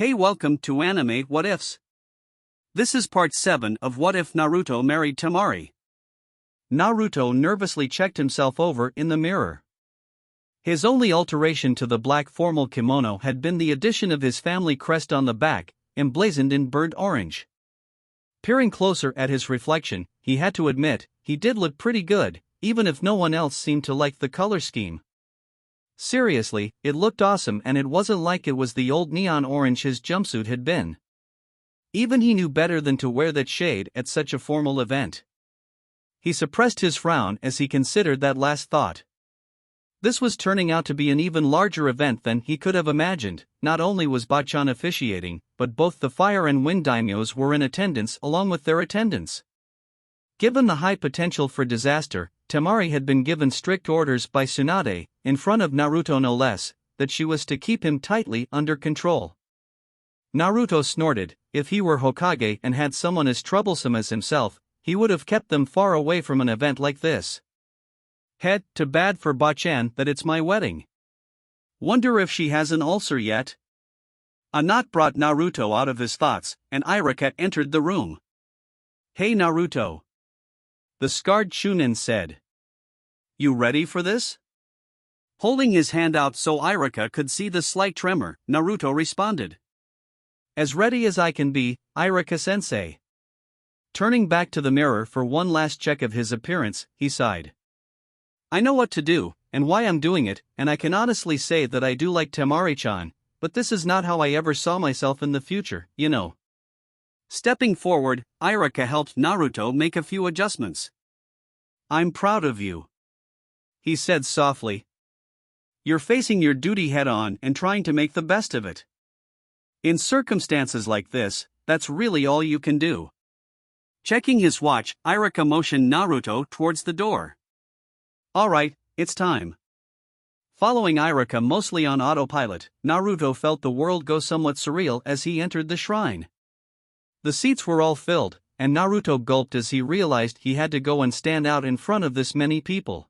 Hey, welcome to Anime What Ifs. This is part 7 of What If Naruto Married Temari. Naruto nervously checked himself over in the mirror. His only alteration to the black formal kimono had been the addition of his family crest on the back, emblazoned in burnt orange. Peering closer at his reflection, he had to admit, he did look pretty good, even if no one else seemed to like the color scheme. Seriously, it looked awesome, and it wasn't like it was the old neon orange his jumpsuit had been. Even he knew better than to wear that shade at such a formal event. He suppressed his frown as he considered that last thought. This was turning out to be an even larger event than he could have imagined. Not only was Bachan officiating, but both the Fire and Wind daimyos were in attendance along with their attendants. Given the high potential for disaster, Temari had been given strict orders by Tsunade, in front of Naruto no less, that she was to keep him tightly under control. Naruto snorted. If he were Hokage and had someone as troublesome as himself, he would have kept them far away from an event like this. Too bad for Bachan that it's my wedding. Wonder if she has an ulcer yet? A knot brought Naruto out of his thoughts, and Iruka entered the room. Hey Naruto. The scarred Chunin said. You ready for this? Holding his hand out so Iruka could see the slight tremor, Naruto responded. As ready as I can be, Iruka-sensei. Turning back to the mirror for one last check of his appearance, he sighed. I know what to do, and why I'm doing it, and I can honestly say that I do like Temari-chan, but this is not how I ever saw myself in the future, you know. Stepping forward, Iruka helped Naruto make a few adjustments. I'm proud of you, he said softly. You're facing your duty head-on and trying to make the best of it. In circumstances like this, that's really all you can do. Checking his watch, Iruka motioned Naruto towards the door. Alright, it's time. Following Iruka mostly on autopilot, Naruto felt the world go somewhat surreal as he entered the shrine. The seats were all filled, and Naruto gulped as he realized he had to go and stand out in front of this many people.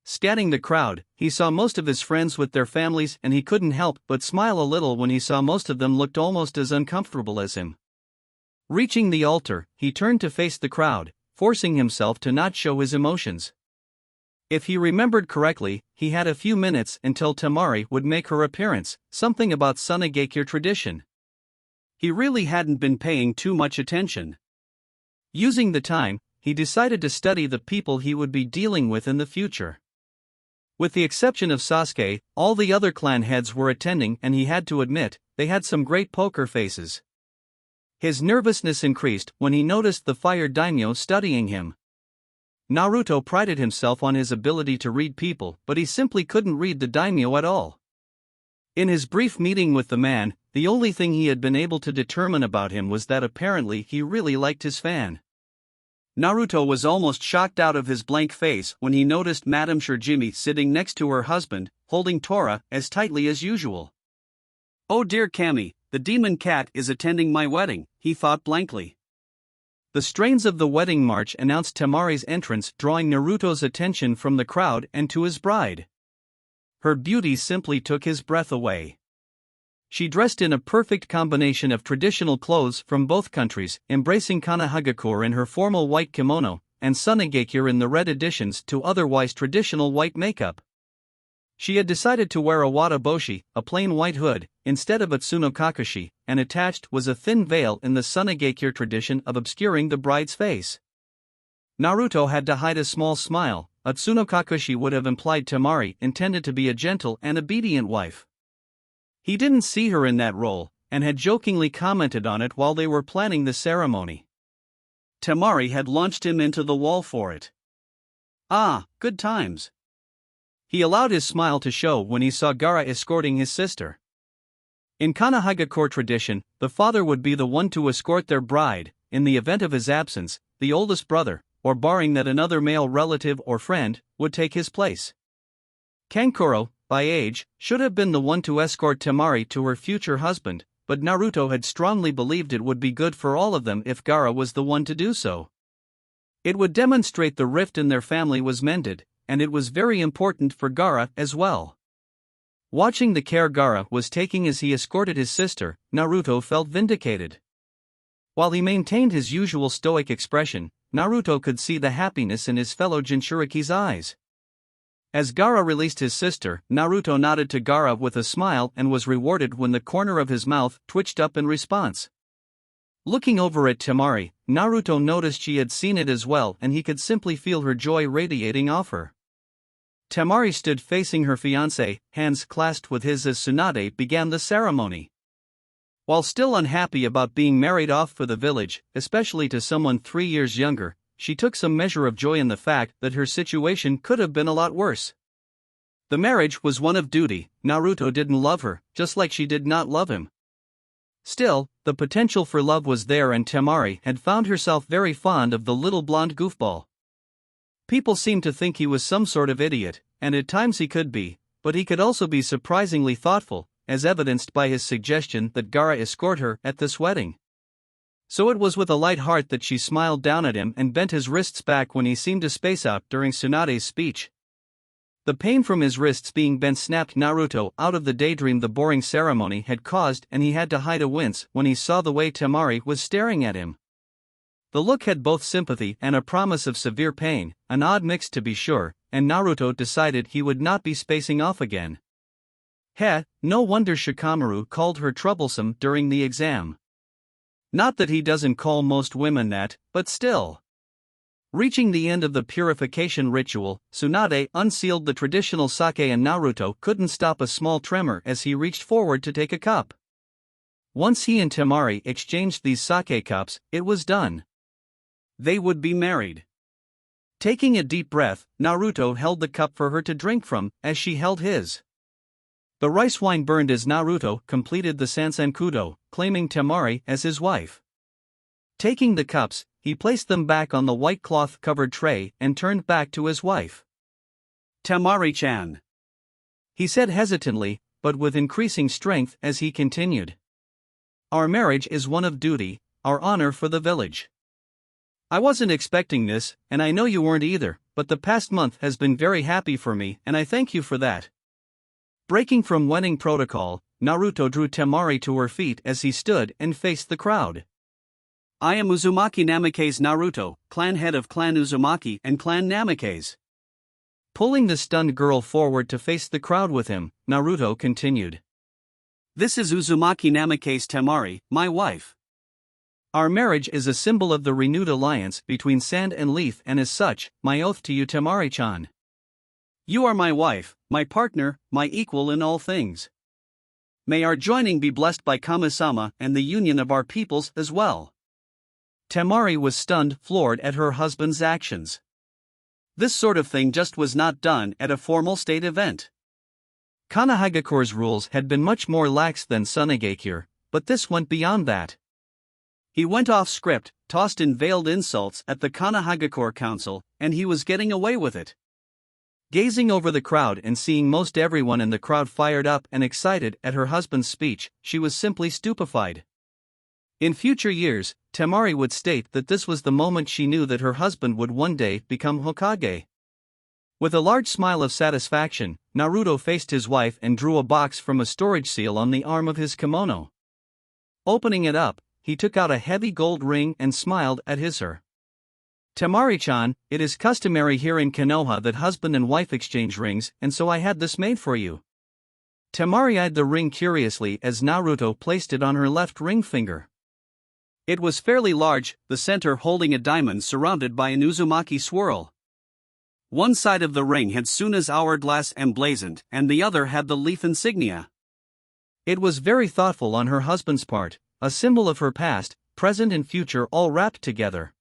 Scanning the crowd, he saw most of his friends with their families, and he couldn't help but smile a little when he saw most of them looked almost as uncomfortable as him. Reaching the altar, he turned to face the crowd, forcing himself to not show his emotions. If he remembered correctly, he had a few minutes until Temari would make her appearance, something about Sunagekure tradition. He really hadn't been paying too much attention. Using the time, he decided to study the people he would be dealing with in the future. With the exception of Sasuke, all the other clan heads were attending, and he had to admit, they had some great poker faces. His nervousness increased when he noticed the Fire daimyo studying him. Naruto prided himself on his ability to read people, but he simply couldn't read the daimyo at all. In his brief meeting with the man, the only thing he had been able to determine about him was that apparently he really liked his fan. Naruto was almost shocked out of his blank face when he noticed Madame Shirjimi sitting next to her husband, holding Tora as tightly as usual. Oh dear Kami, the demon cat is attending my wedding, he thought blankly. The strains of the wedding march announced Temari's entrance, drawing Naruto's attention from the crowd and to his bride. Her beauty simply took his breath away. She dressed in a perfect combination of traditional clothes from both countries, embracing Kana Hagakure in her formal white kimono, and Sunagekure in the red additions to otherwise traditional white makeup. She had decided to wear a wataboshi, a plain white hood, instead of a tsunokakashi, and attached was a thin veil in the Sunagekure tradition of obscuring the bride's face. Naruto had to hide a small smile. A tsunokakashi would have implied Temari intended to be a gentle and obedient wife. He didn't see her in that role, and had jokingly commented on it while they were planning the ceremony. Temari had launched him into the wall for it. Ah, good times. He allowed his smile to show when he saw Gaara escorting his sister. In Kana Hagakure tradition, the father would be the one to escort their bride, in the event of his absence, the oldest brother, or barring that another male relative or friend, would take his place. Kankuro, by age, should have been the one to escort Temari to her future husband, but Naruto had strongly believed it would be good for all of them if Gaara was the one to do so. It would demonstrate the rift in their family was mended, and it was very important for Gaara as well. Watching the care Gaara was taking as he escorted his sister, Naruto felt vindicated. While he maintained his usual stoic expression, Naruto could see the happiness in his fellow Jinchuriki's eyes. As Gaara released his sister, Naruto nodded to Gaara with a smile and was rewarded when the corner of his mouth twitched up in response. Looking over at Temari, Naruto noticed she had seen it as well and he could simply feel her joy radiating off her. Temari stood facing her fiancé, hands clasped with his as Tsunade began the ceremony. While still unhappy about being married off for the village, especially to someone 3 years younger, she took some measure of joy in the fact that her situation could have been a lot worse. The marriage was one of duty. Naruto didn't love her, just like she did not love him. Still, the potential for love was there and Temari had found herself very fond of the little blonde goofball. People seemed to think he was some sort of idiot, and at times he could be, but he could also be surprisingly thoughtful, as evidenced by his suggestion that Gaara escort her at this wedding. So it was with a light heart that she smiled down at him and bent his wrists back when he seemed to space out during Tsunade's speech. The pain from his wrists being bent snapped Naruto out of the daydream the boring ceremony had caused, and he had to hide a wince when he saw the way Temari was staring at him. The look had both sympathy and a promise of severe pain, an odd mix to be sure, and Naruto decided he would not be spacing off again. No wonder Shikamaru called her troublesome during the exam. Not that he doesn't call most women that, but still. Reaching the end of the purification ritual, Tsunade unsealed the traditional sake and Naruto couldn't stop a small tremor as he reached forward to take a cup. Once he and Temari exchanged these sake cups, it was done. They would be married. Taking a deep breath, Naruto held the cup for her to drink from, as she held his. The rice wine burned as Naruto completed the Sansenkudo, claiming Temari as his wife. Taking the cups, he placed them back on the white cloth-covered tray and turned back to his wife. "Temari-chan," he said hesitantly, but with increasing strength as he continued. "Our marriage is one of duty, our honor for the village. I wasn't expecting this, and I know you weren't either, but the past month has been very happy for me and I thank you for that." Breaking from wedding protocol, Naruto drew Temari to her feet as he stood and faced the crowd. "I am Uzumaki Namikaze Naruto, clan head of Clan Uzumaki and Clan Namikaze." Pulling the stunned girl forward to face the crowd with him, Naruto continued. "This is Uzumaki Namikaze Temari, my wife. Our marriage is a symbol of the renewed alliance between Sand and Leaf, and as such, my oath to you Temari-chan. You are my wife, my partner, my equal in all things. May our joining be blessed by Kami-sama and the union of our peoples as well." Temari was stunned, floored at her husband's actions. This sort of thing just was not done at a formal state event. Konohagakure's rules had been much more lax than Tsunagakure, but this went beyond that. He went off script, tossed in veiled insults at the Konohagakure Council, and he was getting away with it. Gazing over the crowd and seeing most everyone in the crowd fired up and excited at her husband's speech, she was simply stupefied. In future years, Temari would state that this was the moment she knew that her husband would one day become Hokage. With a large smile of satisfaction, Naruto faced his wife and drew a box from a storage seal on the arm of his kimono. Opening it up, he took out a heavy gold ring and smiled at her. "Temari-chan, it is customary here in Konoha that husband and wife exchange rings, and so I had this made for you." Temari eyed the ring curiously as Naruto placed it on her left ring finger. It was fairly large, the center holding a diamond surrounded by an Uzumaki swirl. One side of the ring had Suna's hourglass emblazoned, and the other had the leaf insignia. It was very thoughtful on her husband's part, a symbol of her past, present and future all wrapped together.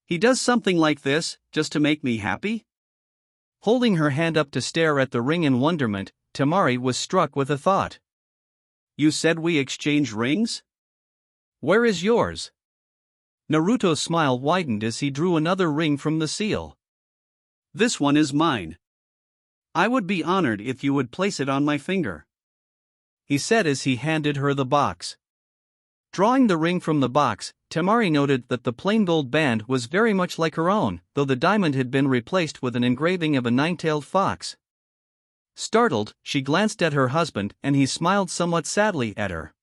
He does something like this, just to make me happy? Holding her hand up to stare at the ring in wonderment, Temari was struck with a thought. "You said we exchange rings? Where is yours?" Naruto's smile widened as he drew another ring from the seal. "This one is mine. I would be honored if you would place it on my finger," he said as he handed her the box. Drawing the ring from the box, Temari noted that the plain gold band was very much like her own, though the diamond had been replaced with an engraving of a nine-tailed fox. Startled, she glanced at her husband and he smiled somewhat sadly at her.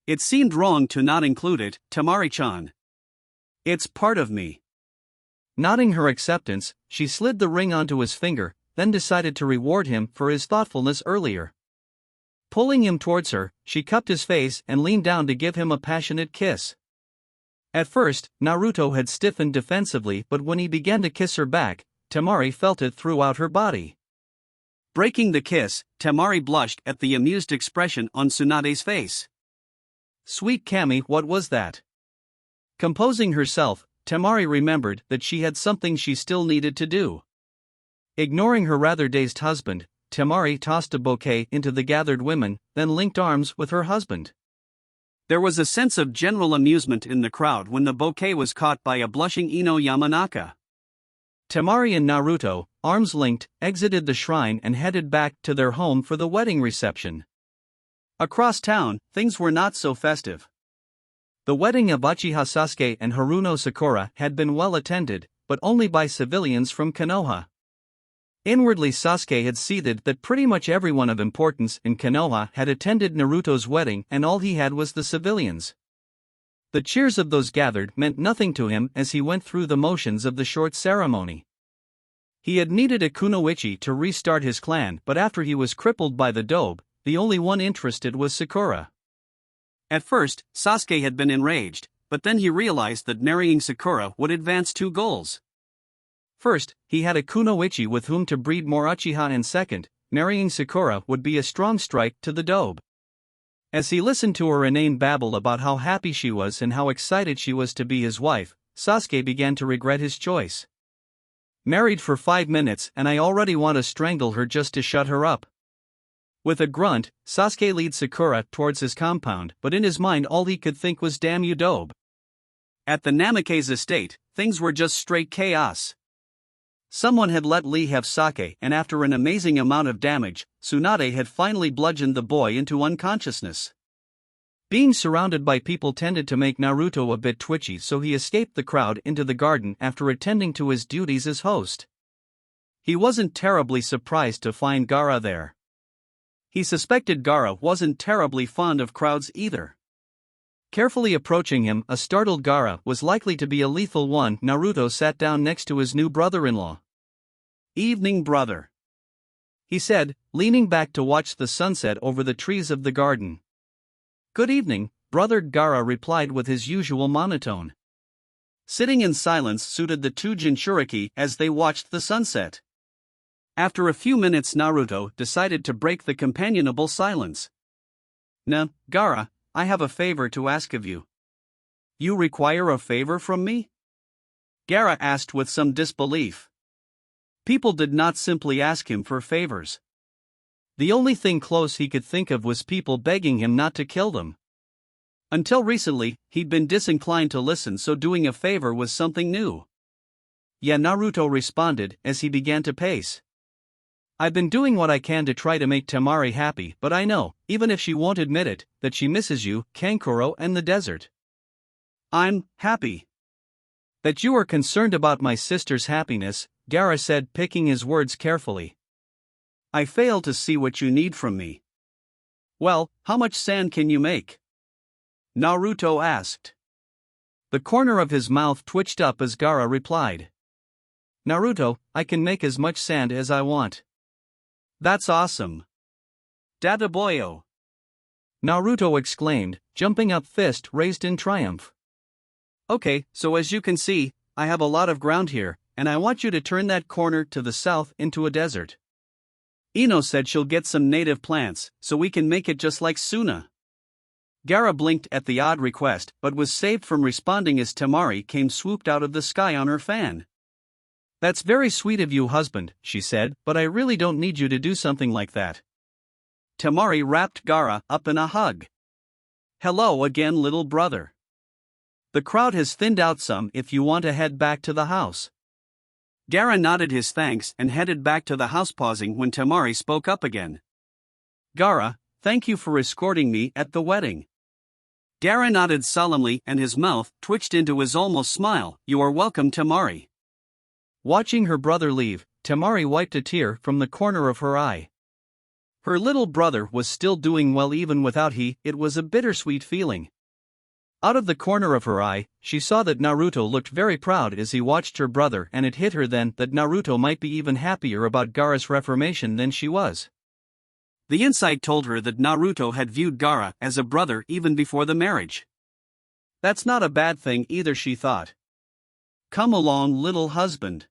It seemed wrong to not include it, Temari-chan. It's part of me. Nodding her acceptance, she slid the ring onto his finger, then decided to reward him for his thoughtfulness earlier. Pulling him towards her, she cupped his face and leaned down to give him a passionate kiss. At first, Naruto had stiffened defensively, but when he began to kiss her back, Temari felt it throughout her body. Breaking the kiss, Temari blushed at the amused expression on Tsunade's face. Sweet Kami, what was that? Composing herself, Temari remembered that she had something she still needed to do. Ignoring her rather dazed husband, Temari tossed a bouquet into the gathered women, then linked arms with her husband. There was a sense of general amusement in the crowd when the bouquet was caught by a blushing Ino Yamanaka. Temari and Naruto, arms linked, exited the shrine and headed back to their home for the wedding reception. Across town, things were not so festive. The wedding of Uchiha Sasuke and Haruno Sakura had been well attended, but only by civilians from Konoha. Inwardly, Sasuke had seethed that pretty much everyone of importance in Konoha had attended Naruto's wedding and all he had was the civilians. The cheers of those gathered meant nothing to him as he went through the motions of the short ceremony. He had needed a kunoichi to restart his clan, but after he was crippled by the dobe, the only one interested was Sakura. At first, Sasuke had been enraged, but then he realized that marrying Sakura would advance 2 goals. First, he had a kunoichi with whom to breed more Uchiha, and second, marrying Sakura would be a strong strike to the dobe. As he listened to her inane babble about how happy she was and how excited she was to be his wife, Sasuke began to regret his choice. Married for 5 minutes and I already want to strangle her just to shut her up. With a grunt, Sasuke led Sakura towards his compound, but in his mind all he could think was damn you dobe. At the Namake's estate, things were just straight chaos. Someone had let Lee have sake and after an amazing amount of damage, Tsunade had finally bludgeoned the boy into unconsciousness. Being surrounded by people tended to make Naruto a bit twitchy, so he escaped the crowd into the garden after attending to his duties as host. He wasn't terribly surprised to find Gaara there. He suspected Gaara wasn't terribly fond of crowds either. Carefully approaching him, a startled Gaara was likely to be a lethal one. Naruto sat down next to his new brother-in-law. "Evening, brother," he said, leaning back to watch the sunset over the trees of the garden. "Good evening, brother," Gaara replied with his usual monotone. Sitting in silence suited the 2 Jinchuriki as they watched the sunset. After a few minutes, Naruto decided to break the companionable silence. Gaara, I have a favor to ask of you." "You require a favor from me?" Gaara asked with some disbelief. People did not simply ask him for favors. The only thing close he could think of was people begging him not to kill them. Until recently, he'd been disinclined to listen, so doing a favor was something new. "Yeah," Naruto responded as he began to pace. "I've been doing what I can to try to make Temari happy, but I know, even if she won't admit it, that she misses you, Kankuro, and the desert." "I'm happy that you are concerned about my sister's happiness," Gaara said, picking his words carefully. "I fail to see what you need from me." "Well, how much sand can you make?" Naruto asked. The corner of his mouth twitched up as Gaara replied. "Naruto, I can make as much sand as I want." "That's awesome. Dadaboyo!" Naruto exclaimed, jumping up, fist raised in triumph. "Okay, so as you can see, I have a lot of ground here, and I want you to turn that corner to the south into a desert. Ino said she'll get some native plants, so we can make it just like Suna." Gaara blinked at the odd request but was saved from responding as Temari came swooped out of the sky on her fan. "That's very sweet of you, husband," she said, "but I really don't need you to do something like that." Temari wrapped Gaara up in a hug. "Hello again, little brother. The crowd has thinned out some if you want to head back to the house." Gaara nodded his thanks and headed back to the house, pausing when Temari spoke up again. "Gaara, thank you for escorting me at the wedding." Gaara nodded solemnly and his mouth twitched into his almost smile. "You are welcome, Temari." Watching her brother leave, Temari wiped a tear from the corner of her eye. Her little brother was still doing well even without it was a bittersweet feeling. Out of the corner of her eye, she saw that Naruto looked very proud as he watched her brother, and it hit her then that Naruto might be even happier about Gaara's reformation than she was. The insight told her that Naruto had viewed Gaara as a brother even before the marriage. That's not a bad thing either, she thought. Come along, little husband,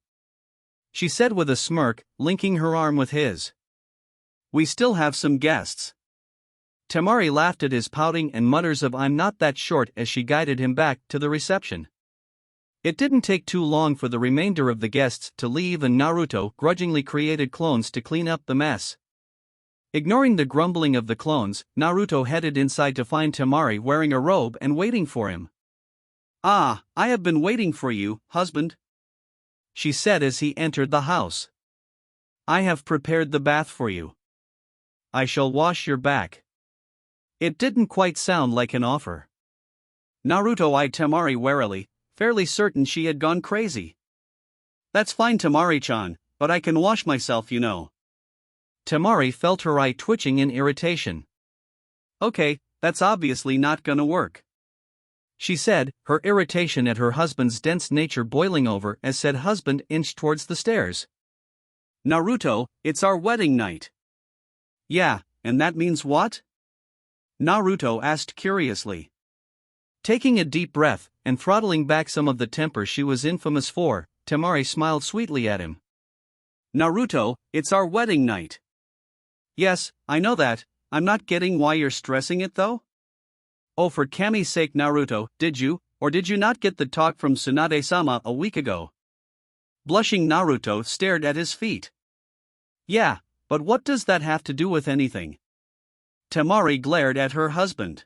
she said with a smirk, linking her arm with his. We still have some guests. Temari laughed at his pouting and mutters of I'm not that short as she guided him back to the reception. It didn't take too long for the remainder of the guests to leave, and Naruto grudgingly created clones to clean up the mess. Ignoring the grumbling of the clones, Naruto headed inside to find Temari wearing a robe and waiting for him. Ah, I have been waiting for you, husband, she said as he entered the house. I have prepared the bath for you. I shall wash your back. It didn't quite sound like an offer. Naruto eyed Temari warily, fairly certain she had gone crazy. That's fine, Temari-chan, but I can wash myself, you know. Temari felt her eye twitching in irritation. Okay, that's obviously not gonna work, she said, her irritation at her husband's dense nature boiling over as said husband inched towards the stairs. Naruto, it's our wedding night. Yeah, and that means what? Naruto asked curiously. Taking a deep breath and throttling back some of the temper she was infamous for, Temari smiled sweetly at him. Naruto, it's our wedding night. Yes, I know that. I'm not getting why you're stressing it though. Oh, for Kami's sake, Naruto, did you, or did you not get the talk from Tsunade-sama a week ago? Blushing, Naruto stared at his feet. Yeah, but what does that have to do with anything? Temari glared at her husband.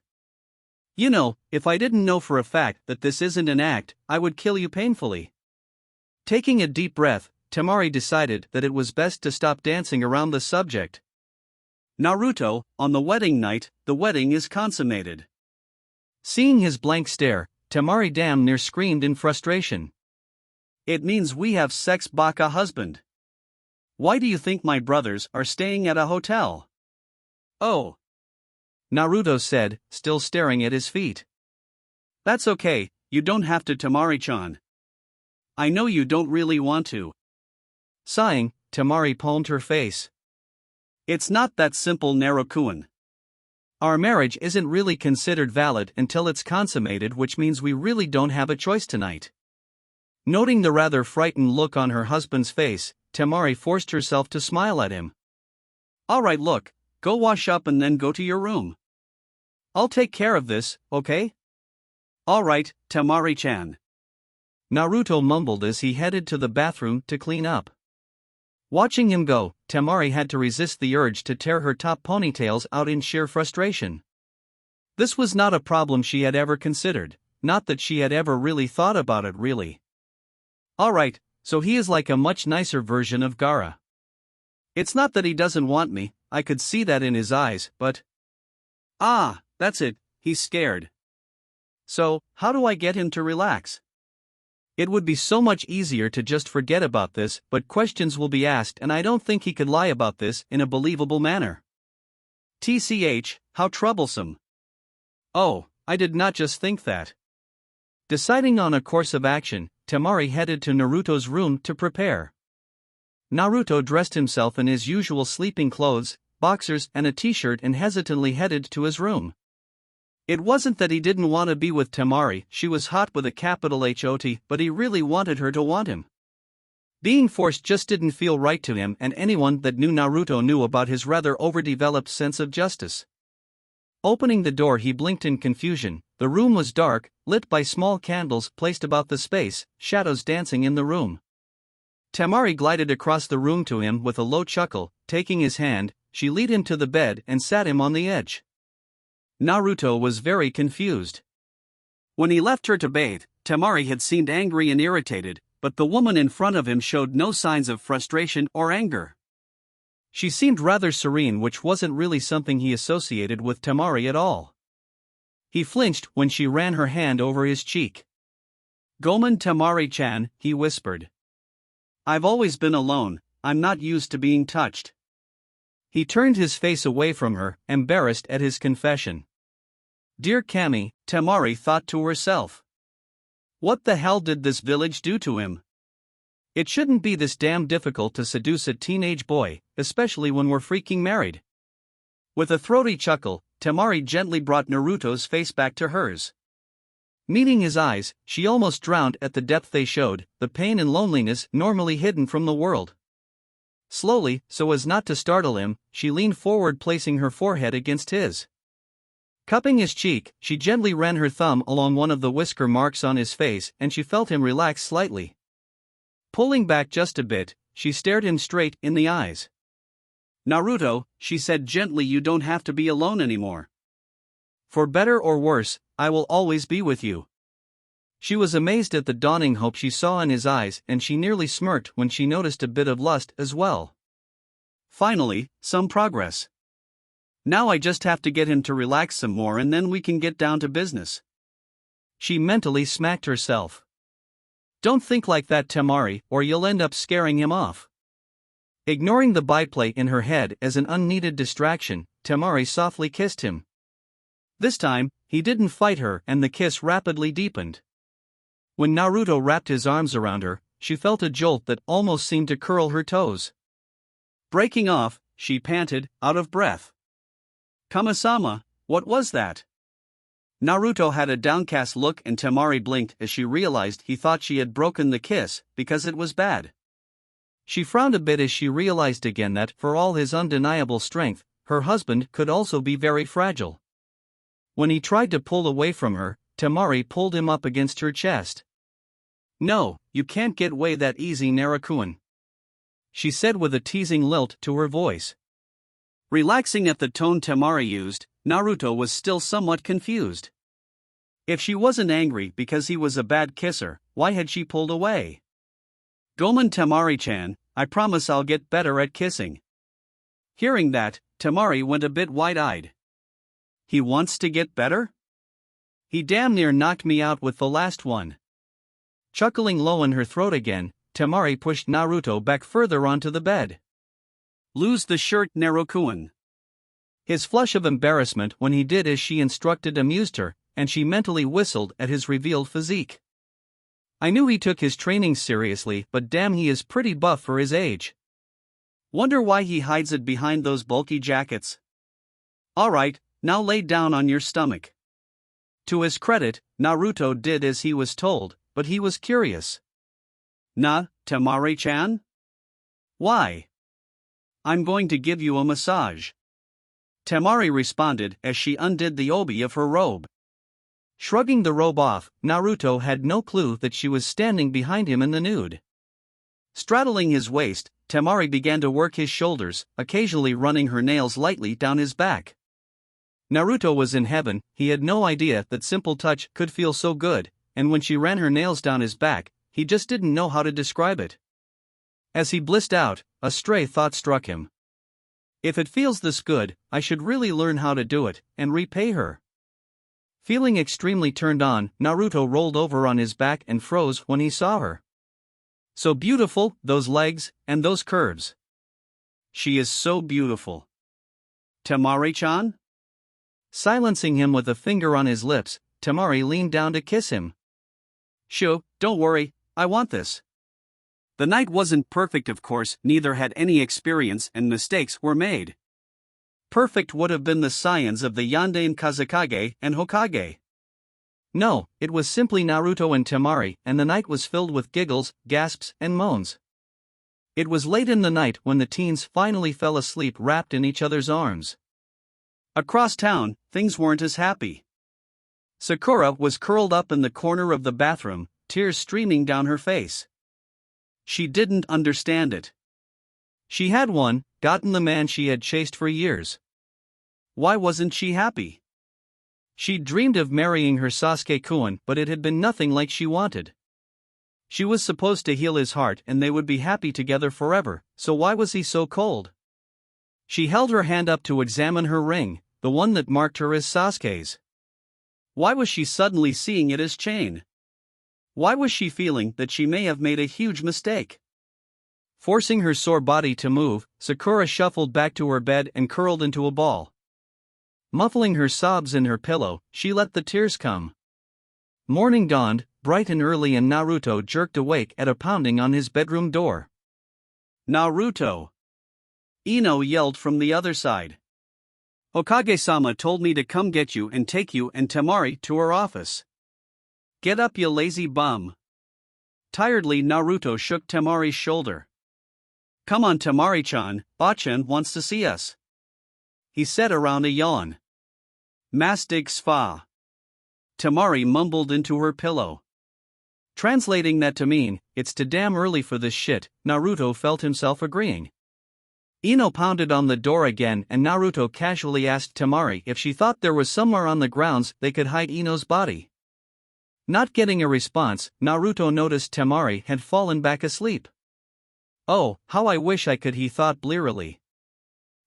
You know, if I didn't know for a fact that this isn't an act, I would kill you painfully. Taking a deep breath, Temari decided that it was best to stop dancing around the subject. Naruto, on the wedding night, the wedding is consummated. Seeing his blank stare, Temari damn near screamed in frustration. It means we have sex, baka husband. Why do you think my brothers are staying at a hotel? Oh, Naruto said, still staring at his feet. That's okay, you don't have to, Temari-chan. I know you don't really want to. Sighing, Temari palmed her face. It's not that simple, Naruto-kun. Our marriage isn't really considered valid until it's consummated, which means we really don't have a choice tonight. Noting the rather frightened look on her husband's face, Temari forced herself to smile at him. Alright, look, go wash up and then go to your room. I'll take care of this, okay? Alright, Temari-chan. Naruto mumbled as he headed to the bathroom to clean up. Watching him go, Temari had to resist the urge to tear her top ponytails out in sheer frustration. This was not a problem she had ever considered, not that she had ever really thought about it really. Alright, so he is like a much nicer version of Gaara. It's not that he doesn't want me, I could see that in his eyes, but... Ah, that's it, he's scared. So, how do I get him to relax? It would be so much easier to just forget about this, but questions will be asked and I don't think he could lie about this in a believable manner. TCH, how troublesome. Oh, I did not just think that. Deciding on a course of action, Temari headed to Naruto's room to prepare. Naruto dressed himself in his usual sleeping clothes, boxers and a t-shirt and hesitantly headed to his room. It wasn't that he didn't want to be with Temari, she was hot with a capital HOT, but he really wanted her to want him. Being forced just didn't feel right to him, and anyone that knew Naruto knew about his rather overdeveloped sense of justice. Opening the door, he blinked in confusion. The room was dark, lit by small candles placed about the space, shadows dancing in the room. Temari glided across the room to him with a low chuckle. Taking his hand, she led him to the bed and sat him on the edge. Naruto was very confused. When he left her to bathe, Temari had seemed angry and irritated, but the woman in front of him showed no signs of frustration or anger. She seemed rather serene, which wasn't really something he associated with Temari at all. He flinched when she ran her hand over his cheek. "Gomen, Temari-chan," he whispered. "I've always been alone, I'm not used to being touched." He turned his face away from her, embarrassed at his confession. Dear Kami, Temari thought to herself. What the hell did this village do to him? It shouldn't be this damn difficult to seduce a teenage boy, especially when we're freaking married. With a throaty chuckle, Temari gently brought Naruto's face back to hers. Meeting his eyes, she almost drowned at the depth they showed, the pain and loneliness normally hidden from the world. Slowly, so as not to startle him, she leaned forward, placing her forehead against his. Cupping his cheek, she gently ran her thumb along one of the whisker marks on his face, and she felt him relax slightly. Pulling back just a bit, she stared him straight in the eyes. Naruto, she said gently, you don't have to be alone anymore. For better or worse, I will always be with you. She was amazed at the dawning hope she saw in his eyes, and she nearly smirked when she noticed a bit of lust as well. Finally, some progress. Now I just have to get him to relax some more and then we can get down to business. She mentally smacked herself. Don't think like that, Temari, or you'll end up scaring him off. Ignoring the byplay in her head as an unneeded distraction, Temari softly kissed him. This time, he didn't fight her and the kiss rapidly deepened. When Naruto wrapped his arms around her, she felt a jolt that almost seemed to curl her toes. Breaking off, she panted, out of breath. Kami-sama, what was that? Naruto had a downcast look and Temari blinked as she realized he thought she had broken the kiss because it was bad. She frowned a bit as she realized again that, for all his undeniable strength, her husband could also be very fragile. When he tried to pull away from her, Temari pulled him up against her chest. No, you can't get away that easy, Naruto-kun, she said with a teasing lilt to her voice. Relaxing at the tone Temari used, Naruto was still somewhat confused. If she wasn't angry because he was a bad kisser, why had she pulled away? Gomen Temari-chan, I promise I'll get better at kissing. Hearing that, Temari went a bit wide-eyed. He wants to get better? He damn near knocked me out with the last one. Chuckling low in her throat again, Temari pushed Naruto back further onto the bed. Lose the shirt, Naruto-kun. His flush of embarrassment when he did as she instructed amused her, and she mentally whistled at his revealed physique. I knew he took his training seriously, but damn, he is pretty buff for his age. Wonder why he hides it behind those bulky jackets. Alright, now lay down on your stomach. To his credit, Naruto did as he was told, but he was curious. Nah, Temari-chan? Why? I'm going to give you a massage. Temari responded as she undid the obi of her robe. Shrugging the robe off, Naruto had no clue that she was standing behind him in the nude. Straddling his waist, Temari began to work his shoulders, occasionally running her nails lightly down his back. Naruto was in heaven. He had no idea that simple touch could feel so good, and when she ran her nails down his back, he just didn't know how to describe it. As he blissed out, a stray thought struck him. If it feels this good, I should really learn how to do it, and repay her. Feeling extremely turned on, Naruto rolled over on his back and froze when he saw her. So beautiful, those legs, and those curves. She is so beautiful. Temari-chan? Silencing him with a finger on his lips, Temari leaned down to kiss him. Shoo, don't worry, I want this. The night wasn't perfect, of course, neither had any experience, and mistakes were made. Perfect would have been the scions of the Yondaime Kazekage and Hokage. No, it was simply Naruto and Temari, and the night was filled with giggles, gasps, and moans. It was late in the night when the teens finally fell asleep wrapped in each other's arms. Across town, things weren't as happy. Sakura was curled up in the corner of the bathroom, tears streaming down her face. She didn't understand it. She had gotten the man she had chased for years. Why wasn't she happy? She'd dreamed of marrying her Sasuke-kun, but it had been nothing like she wanted. She was supposed to heal his heart and they would be happy together forever, so why was he so cold? She held her hand up to examine her ring, the one that marked her as Sasuke's. Why was she suddenly seeing it as chain? Why was she feeling that she may have made a huge mistake? Forcing her sore body to move, Sakura shuffled back to her bed and curled into a ball. Muffling her sobs in her pillow, she let the tears come. Morning dawned, bright and early, and Naruto jerked awake at a pounding on his bedroom door. "Naruto!" Ino yelled from the other side. "Hokage-sama told me to come get you and take you and Temari to her office." "Get up, you lazy bum." Tiredly, Naruto shook Temari's shoulder. "Come on, Temari-chan, Bachan wants to see us," he said around a yawn. "Mastig sfa." Temari mumbled into her pillow. Translating that to mean, "It's too damn early for this shit," Naruto felt himself agreeing. Ino pounded on the door again, and Naruto casually asked Temari if she thought there was somewhere on the grounds they could hide Ino's body. Not getting a response, Naruto noticed Temari had fallen back asleep. "Oh, how I wish I could," he thought blearily.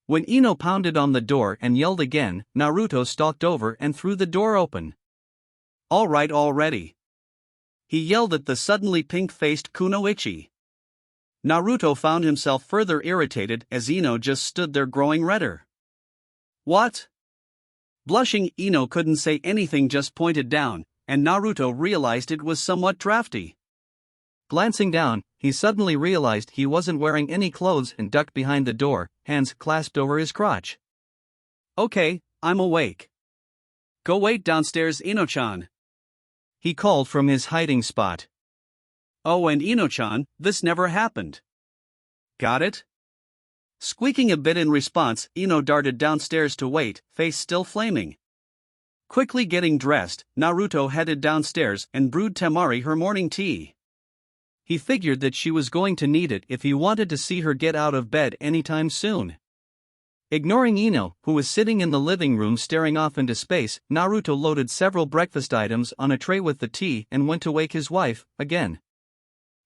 When Ino pounded on the door and yelled again, Naruto stalked over and threw the door open. "All right already," he yelled at the suddenly pink-faced Kunoichi. Naruto found himself further irritated as Ino just stood there growing redder. "What?" Blushing, Ino couldn't say anything, just pointed down, and Naruto realized it was somewhat drafty. Glancing down, he suddenly realized he wasn't wearing any clothes and ducked behind the door, hands clasped over his crotch. "Okay, I'm awake. Go wait downstairs, Ino-chan," he called from his hiding spot. "Oh, and Ino-chan, this never happened. Got it?" Squeaking a bit in response, Ino darted downstairs to wait, face still flaming. Quickly getting dressed, Naruto headed downstairs and brewed Temari her morning tea. He figured that she was going to need it if he wanted to see her get out of bed anytime soon. Ignoring Ino, who was sitting in the living room staring off into space, Naruto loaded several breakfast items on a tray with the tea and went to wake his wife, again.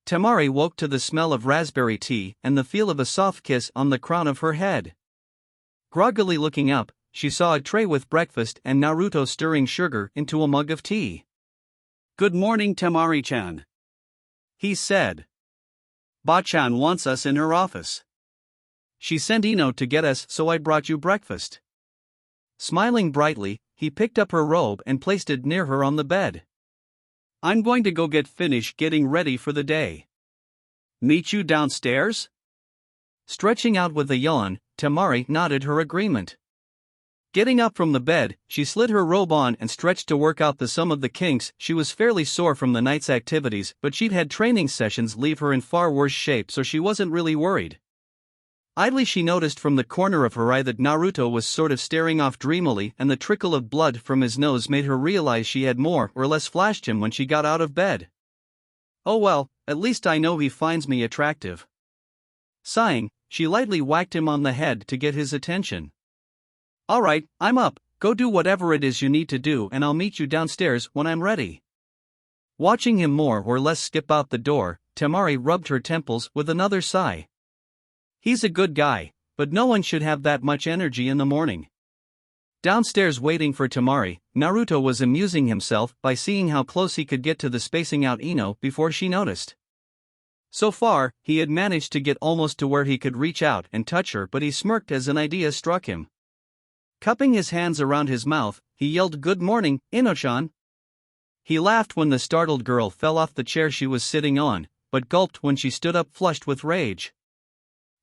Temari woke to the smell of raspberry tea and the feel of a soft kiss on the crown of her head. Groggily looking up, she saw a tray with breakfast and Naruto stirring sugar into a mug of tea. "Good morning, Temari-chan," he said. "Bachan wants us in her office. She sent Ino to get us, so I brought you breakfast." Smiling brightly, he picked up her robe and placed it near her on the bed. "I'm going to go finish getting ready for the day. Meet you downstairs?" Stretching out with a yawn, Temari nodded her agreement. Getting up from the bed, she slid her robe on and stretched to work out some of the kinks. She was fairly sore from the night's activities, but she'd had training sessions leave her in far worse shape, so she wasn't really worried. Idly she noticed from the corner of her eye that Naruto was sort of staring off dreamily, and the trickle of blood from his nose made her realize she had more or less flashed him when she got out of bed. "Oh well, at least I know he finds me attractive." Sighing, she lightly whacked him on the head to get his attention. "All right, I'm up, go do whatever it is you need to do and I'll meet you downstairs when I'm ready." Watching him more or less skip out the door, Temari rubbed her temples with another sigh. He's a good guy, but no one should have that much energy in the morning. Downstairs waiting for Temari, Naruto was amusing himself by seeing how close he could get to the spacing out Ino before she noticed. So far, he had managed to get almost to where he could reach out and touch her, but he smirked as an idea struck him. Cupping his hands around his mouth, he yelled, "Good morning, Ino-chan." He laughed when the startled girl fell off the chair she was sitting on, but gulped when she stood up flushed with rage.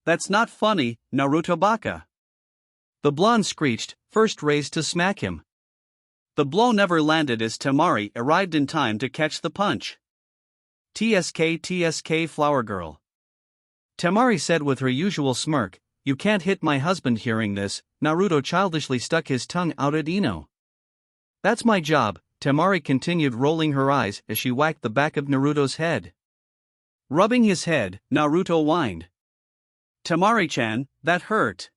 "That's not funny, Naruto Baka," the blonde screeched, first raised to smack him. The blow never landed as Temari arrived in time to catch the punch. "TSK flower girl," Temari said with her usual smirk. "You can't hit my husband." Hearing this, Naruto childishly stuck his tongue out at Ino. "That's my job," Temari continued, rolling her eyes as she whacked the back of Naruto's head. Rubbing his head, Naruto whined, "Temari-chan, that hurt."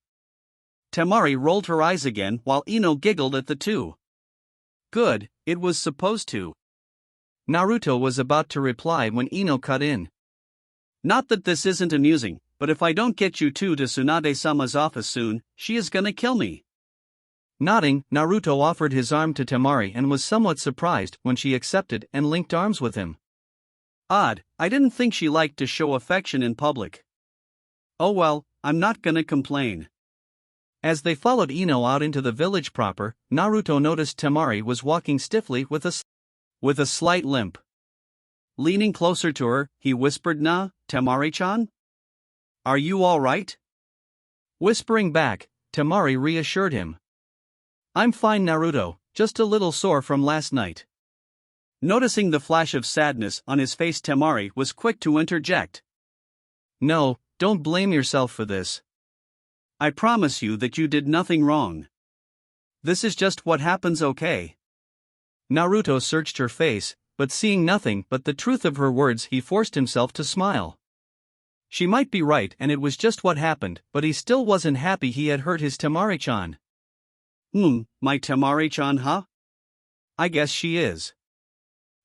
Temari rolled her eyes again while Ino giggled at the two. "Good, it was supposed to." Naruto was about to reply when Ino cut in. "Not that this isn't amusing, but if I don't get you two to Tsunade-sama's office soon, she is gonna kill me." Nodding, Naruto offered his arm to Temari and was somewhat surprised when she accepted and linked arms with him. Odd, I didn't think she liked to show affection in public. Oh well, I'm not gonna complain. As they followed Ino out into the village proper, Naruto noticed Temari was walking stiffly with a slight limp. Leaning closer to her, he whispered, "Na, Temari-chan? Are you alright?" Whispering back, Temari reassured him. "I'm fine, Naruto, just a little sore from last night." Noticing the flash of sadness on his face, Temari was quick to interject. "No, don't blame yourself for this. I promise you that you did nothing wrong. This is just what happens, okay?" Naruto searched her face, but seeing nothing but the truth of her words, he forced himself to smile. She might be right and it was just what happened, but he still wasn't happy he had hurt his Temari-chan. My Temari-chan, huh? I guess she is.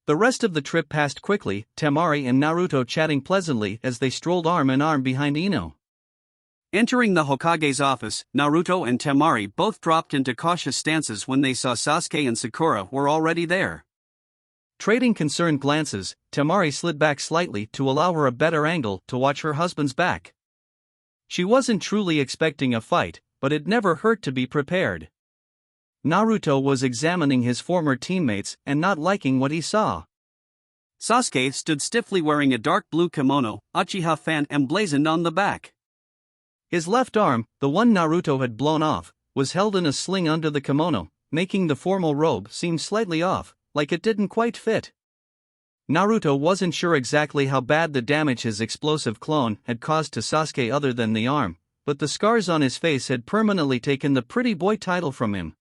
The rest of the trip passed quickly, Temari and Naruto chatting pleasantly as they strolled arm in arm behind Ino. Entering the Hokage's office, Naruto and Temari both dropped into cautious stances when they saw Sasuke and Sakura were already there. Trading concerned glances, Temari slid back slightly to allow her a better angle to watch her husband's back. She wasn't truly expecting a fight, but it never hurt to be prepared. Naruto was examining his former teammates and not liking what he saw. Sasuke stood stiffly wearing a dark blue kimono, Uchiha fan emblazoned on the back. His left arm, the one Naruto had blown off, was held in a sling under the kimono, making the formal robe seem slightly off, like it didn't quite fit. Naruto wasn't sure exactly how bad the damage his explosive clone had caused to Sasuke other than the arm, but the scars on his face had permanently taken the pretty boy title from him.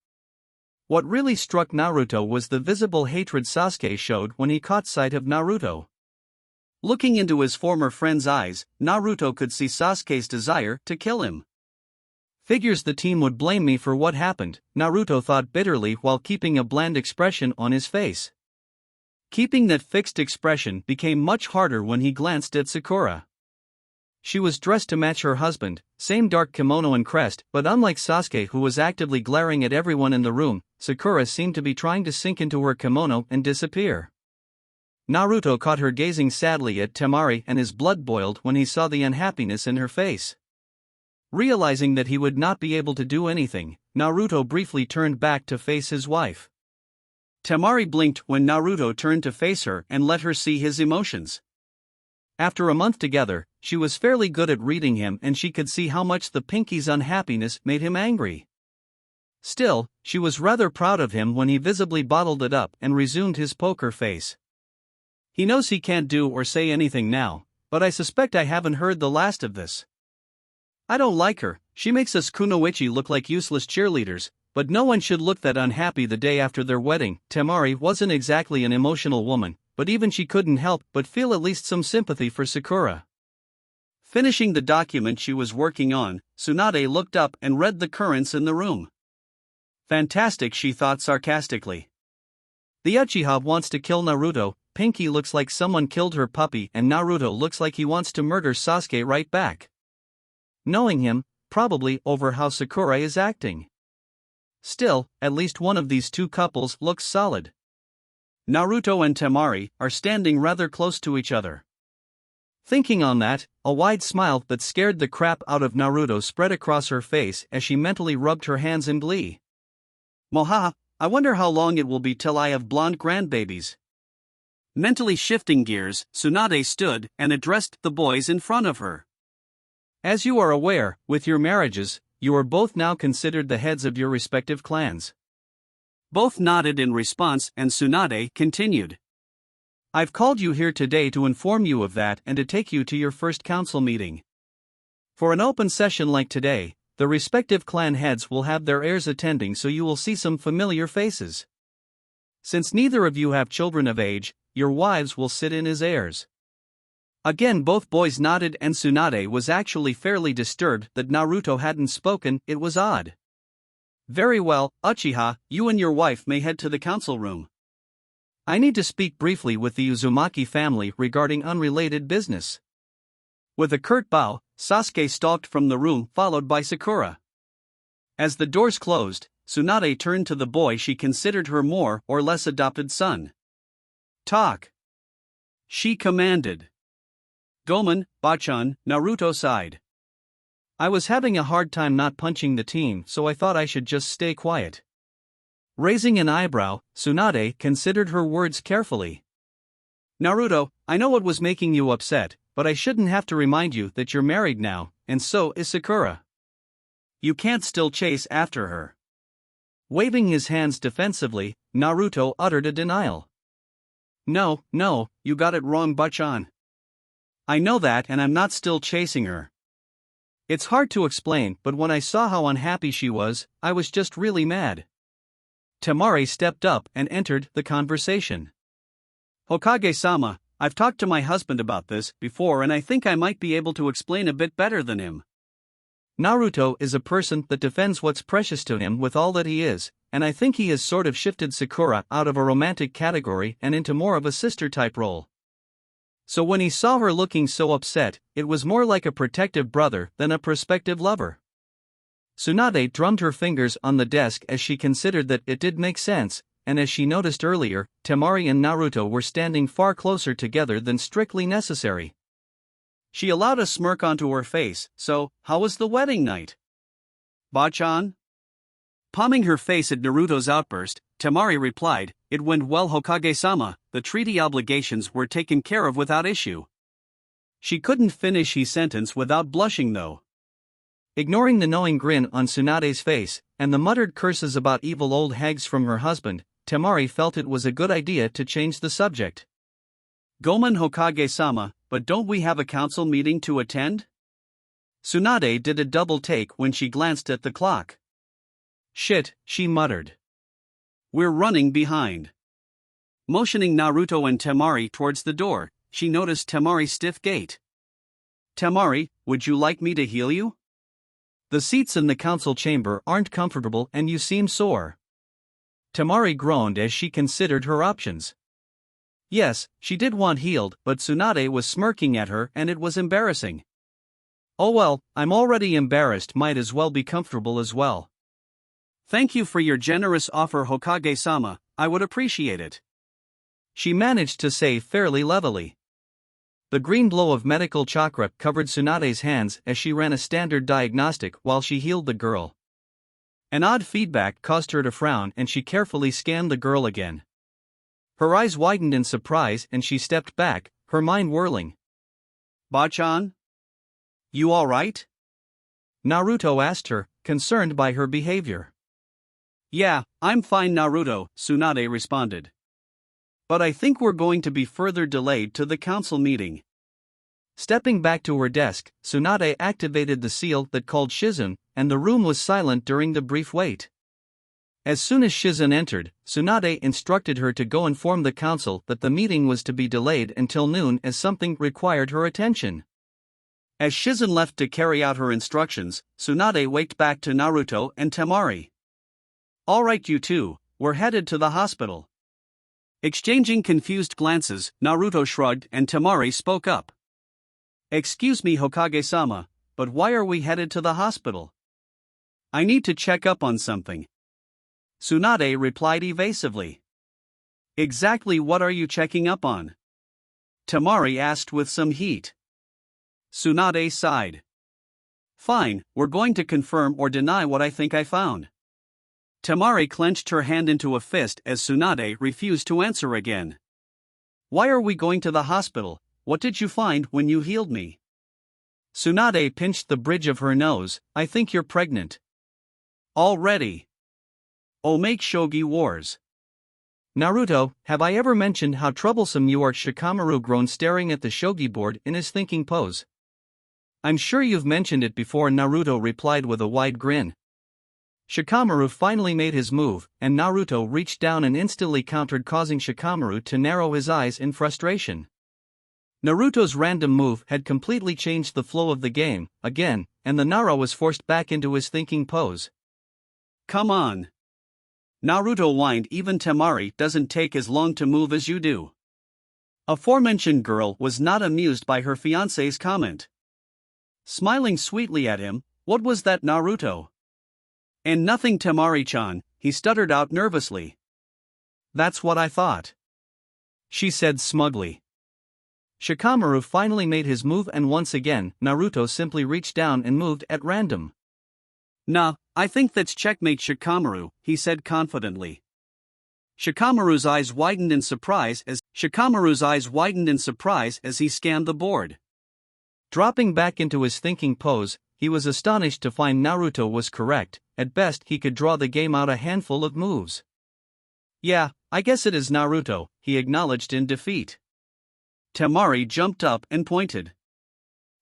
What really struck Naruto was the visible hatred Sasuke showed when he caught sight of Naruto. Looking into his former friend's eyes, Naruto could see Sasuke's desire to kill him. Figures the team would blame me for what happened, Naruto thought bitterly while keeping a bland expression on his face. Keeping that fixed expression became much harder when he glanced at Sakura. She was dressed to match her husband, same dark kimono and crest, but unlike Sasuke, who was actively glaring at everyone in the room, Sakura seemed to be trying to sink into her kimono and disappear. Naruto caught her gazing sadly at Temari and his blood boiled when he saw the unhappiness in her face. Realizing that he would not be able to do anything, Naruto briefly turned back to face his wife. Temari blinked when Naruto turned to face her and let her see his emotions. After a month together, she was fairly good at reading him and she could see how much the Pinky's unhappiness made him angry. Still, she was rather proud of him when he visibly bottled it up and resumed his poker face. He knows he can't do or say anything now, but I suspect I haven't heard the last of this. I don't like her, she makes us kunoichi look like useless cheerleaders, but no one should look that unhappy the day after their wedding. Temari wasn't exactly an emotional woman, but even she couldn't help but feel at least some sympathy for Sakura. Finishing the document she was working on, Tsunade looked up and read the currents in the room. Fantastic, she thought sarcastically. The Uchiha wants to kill Naruto, Pinky looks like someone killed her puppy, and Naruto looks like he wants to murder Sasuke right back. Knowing him, probably over how Sakura is acting. Still, at least one of these two couples looks solid. Naruto and Temari are standing rather close to each other. Thinking on that, a wide smile that scared the crap out of Naruto spread across her face as she mentally rubbed her hands in glee. Mohaha, I wonder how long it will be till I have blonde grandbabies. Mentally shifting gears, Tsunade stood and addressed the boys in front of her. As you are aware, with your marriages, you are both now considered the heads of your respective clans. Both nodded in response and Tsunade continued. I've called you here today to inform you of that and to take you to your first council meeting. For an open session like today, the respective clan heads will have their heirs attending, so you will see some familiar faces. Since neither of you have children of age, your wives will sit in as heirs. Again both boys nodded and Tsunade was actually fairly disturbed that Naruto hadn't spoken. It was odd. Very well, Uchiha, you and your wife may head to the council room. I need to speak briefly with the Uzumaki family regarding unrelated business. With a curt bow, Sasuke stalked from the room followed by Sakura. As the doors closed, Tsunade turned to the boy she considered her more or less adopted son. Talk, she commanded. Gomen, Bachan, Naruto sighed. I was having a hard time not punching the team, so I thought I should just stay quiet. Raising an eyebrow, Tsunade considered her words carefully. Naruto, I know what was making you upset, but I shouldn't have to remind you that you're married now, and so is Sakura. You can't still chase after her. Waving his hands defensively, Naruto uttered a denial. No, you got it wrong, Bachan. I know that, and I'm not still chasing her. It's hard to explain, but when I saw how unhappy she was, I was just really mad. Temari stepped up and entered the conversation. Hokage-sama, I've talked to my husband about this before and I think I might be able to explain a bit better than him. Naruto is a person that defends what's precious to him with all that he is, and I think he has sort of shifted Sakura out of a romantic category and into more of a sister-type role. So when he saw her looking so upset, it was more like a protective brother than a prospective lover. Tsunade drummed her fingers on the desk as she considered that it did make sense, and as she noticed earlier, Temari and Naruto were standing far closer together than strictly necessary. She allowed a smirk onto her face. So, how was the wedding night? Bachan? Palming her face at Naruto's outburst, Temari replied, It went well, Hokage-sama, the treaty obligations were taken care of without issue. She couldn't finish his sentence without blushing though. Ignoring the knowing grin on Tsunade's face, and the muttered curses about evil old hags from her husband, Temari felt it was a good idea to change the subject. Gomen Hokage-sama, but don't we have a council meeting to attend? Tsunade did a double take when she glanced at the clock. Shit, she muttered. We're running behind. Motioning Naruto and Temari towards the door, she noticed Temari's stiff gait. Temari, would you like me to heal you? The seats in the council chamber aren't comfortable and you seem sore. Temari groaned as she considered her options. Yes, she did want healed, but Tsunade was smirking at her and it was embarrassing. Oh well, I'm already embarrassed, might as well be comfortable as well. Thank you for your generous offer, Hokage-sama, I would appreciate it. She managed to say fairly levelly. The green glow of medical chakra covered Tsunade's hands as she ran a standard diagnostic while she healed the girl. An odd feedback caused her to frown and she carefully scanned the girl again. Her eyes widened in surprise and she stepped back, her mind whirling. Bachan? You alright? Naruto asked her, concerned by her behavior. Yeah, I'm fine, Naruto, Tsunade responded. But I think we're going to be further delayed to the council meeting. Stepping back to her desk, Tsunade activated the seal that called Shizun, and the room was silent during the brief wait. As soon as Shizun entered, Tsunade instructed her to go inform the council that the meeting was to be delayed until noon as something required her attention. As Shizun left to carry out her instructions, Tsunade waked back to Naruto and Temari. Alright, you two, we're headed to the hospital. Exchanging confused glances, Naruto shrugged and Temari spoke up. Excuse me, Hokage-sama, but why are we headed to the hospital? I need to check up on something. Tsunade replied evasively. Exactly what are you checking up on? Temari asked with some heat. Tsunade sighed. Fine, we're going to confirm or deny what I think I found. Temari clenched her hand into a fist as Tsunade refused to answer again. Why are we going to the hospital? What did you find when you healed me? Tsunade pinched the bridge of her nose. I think you're pregnant. Already. Oh, make Shogi wars. Naruto, have I ever mentioned how troublesome you are? Shikamaru groaned, staring at the shogi board in his thinking pose. I'm sure you've mentioned it before, Naruto replied with a wide grin. Shikamaru finally made his move, and Naruto reached down and instantly countered, causing Shikamaru to narrow his eyes in frustration. Naruto's random move had completely changed the flow of the game, again, and the Nara was forced back into his thinking pose. Come on. Naruto whined, even Temari doesn't take as long to move as you do. Aforementioned girl was not amused by her fiancé's comment. Smiling sweetly at him, what was that, Naruto? And nothing, Temari-chan, he stuttered out nervously. That's what I thought. She said smugly. Shikamaru finally made his move, and once again, Naruto simply reached down and moved at random. "Nah, I think that's checkmate, Shikamaru," he said confidently. Shikamaru's eyes widened in surprise as he scanned the board. Dropping back into his thinking pose, he was astonished to find Naruto was correct. At best, he could draw the game out a handful of moves. "Yeah, I guess it is Naruto," he acknowledged in defeat. Temari jumped up and pointed.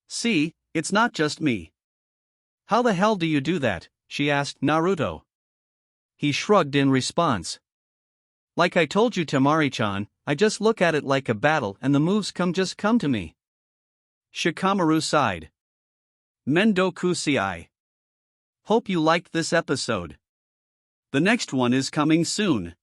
"See, it's not just me." "How the hell do you do that?" she asked Naruto. He shrugged in response. "Like I told you, Temari-chan, I just look at it like a battle and the moves come to me." Shikamaru sighed. Mendoku Sei. Hope you liked this episode. The next one is coming soon.